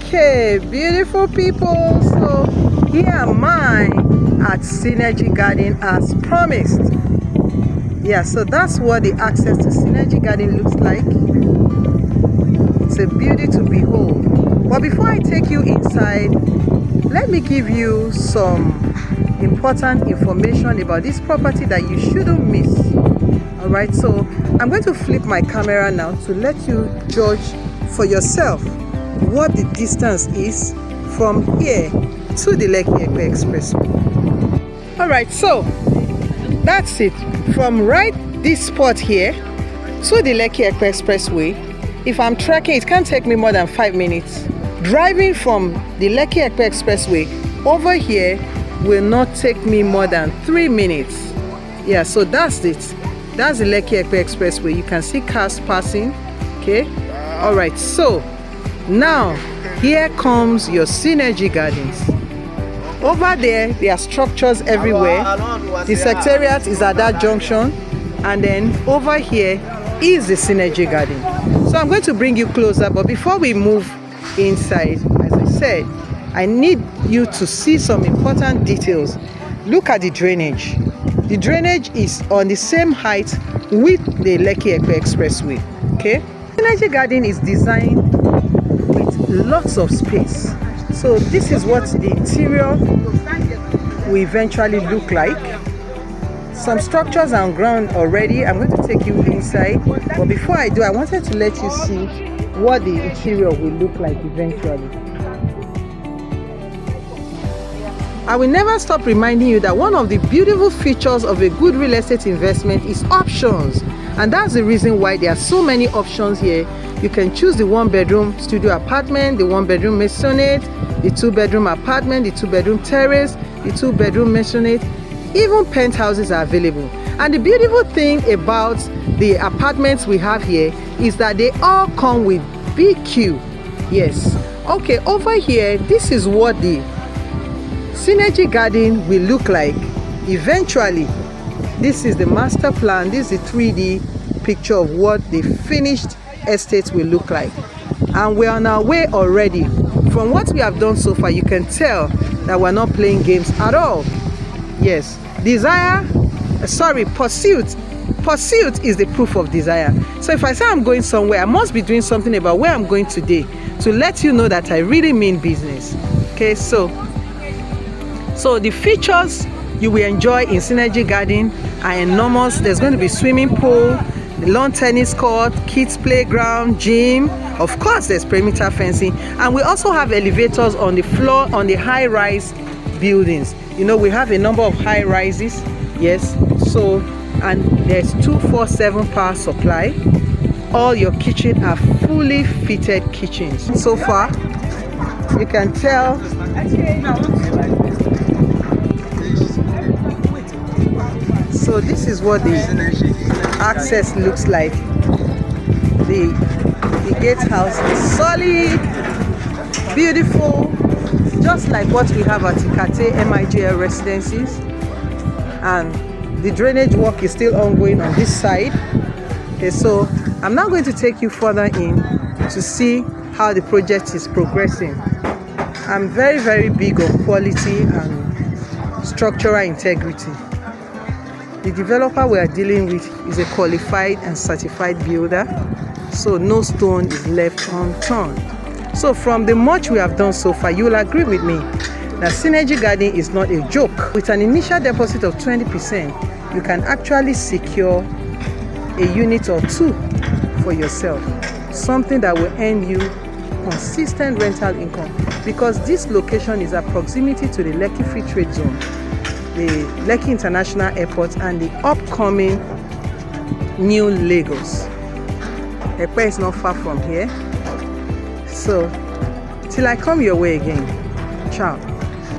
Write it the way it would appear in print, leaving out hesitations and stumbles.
Okay, beautiful people, so here am I at Synergy Garden as promised. Yeah, so that's what the access to Synergy Garden looks like. It's a beauty to behold. But before I take you inside, let me give you some important information about this property that you shouldn't miss. Alright, so I'm going to flip my camera now to let you judge for yourself what the distance is from here to the Lekki-Epe Expressway. Alright, so that's it. From right this spot here to the Lekki-Epe Expressway, if I'm trekking, it can't take me more than 5 minutes. Driving from the Lekki-Epe Expressway over here will not take me more than 3 minutes. Yeah, so that's it. That's the Lekki-Epe Expressway. You can see cars passing. Okay. All right. So now here comes your Synergy Gardens. Over there are structures everywhere. The secretariat is at that junction, and then over here is the Synergy Garden. So I'm going to bring you closer, but before we move inside, as I said, I need you to see some important details. Look at the drainage. The drainage is on the same height with the Lekki-Epe Expressway. Okay, Synergy Garden is designed with lots of space. So this is what the interior will eventually look like. Some structures are on ground already. I'm going to take you inside, but before I do, I wanted to let you see what the interior will look like eventually. I will never stop reminding you that one of the beautiful features of a good real estate investment is options, and that's the reason why there are so many options here. You can choose the 1-bedroom studio apartment, the 1-bedroom maisonette, the 2-bedroom apartment, the 2-bedroom terrace, the 2-bedroom maisonette. Even penthouses are available. And the beautiful thing about the apartments we have here is that they all come with BQ. Yes. Okay, over here, this is what the Synergy Garden will look like eventually. This is the master plan. This is the 3D picture of what the finished estate will look like, and we're on our way already. From what we have done so far, you can tell that we're not playing games at all. Yes, pursuit is the proof of desire. So if I say I'm going somewhere, I must be doing something about where I'm going today to let you know that I really mean business. Okay, so the features you will enjoy in Synergy Garden are enormous. There's going to be swimming pool, the lawn tennis court, kids playground, gym. Of course, there's perimeter fencing, and we also have elevators on the floor on the high-rise buildings. You know, we have a number of high rises. Yes, so, and there's 24/7 power supply. All your kitchen are fully fitted kitchens. So far, you can tell. So this is what the access looks like. The gatehouse is solid, beautiful, just like what we have at Ikate MIGL residences. And the drainage work is still ongoing on this side. Okay, so I'm now going to take you further in to see how the project is progressing. I'm very, very big on quality and structural integrity. The developer we are dealing with is a qualified and certified builder, so no stone is left unturned. So from the much we have done so far, you will agree with me that Synergy Garden is not a joke. With an initial deposit of 20%, you can actually secure a unit or two for yourself, something that will earn you consistent rental income, because this location is at proximity to the Lekki Free Trade Zone, the Lekki International Airport, and the upcoming new Lagos. Epe is not far from here. So till I come your way again, ciao.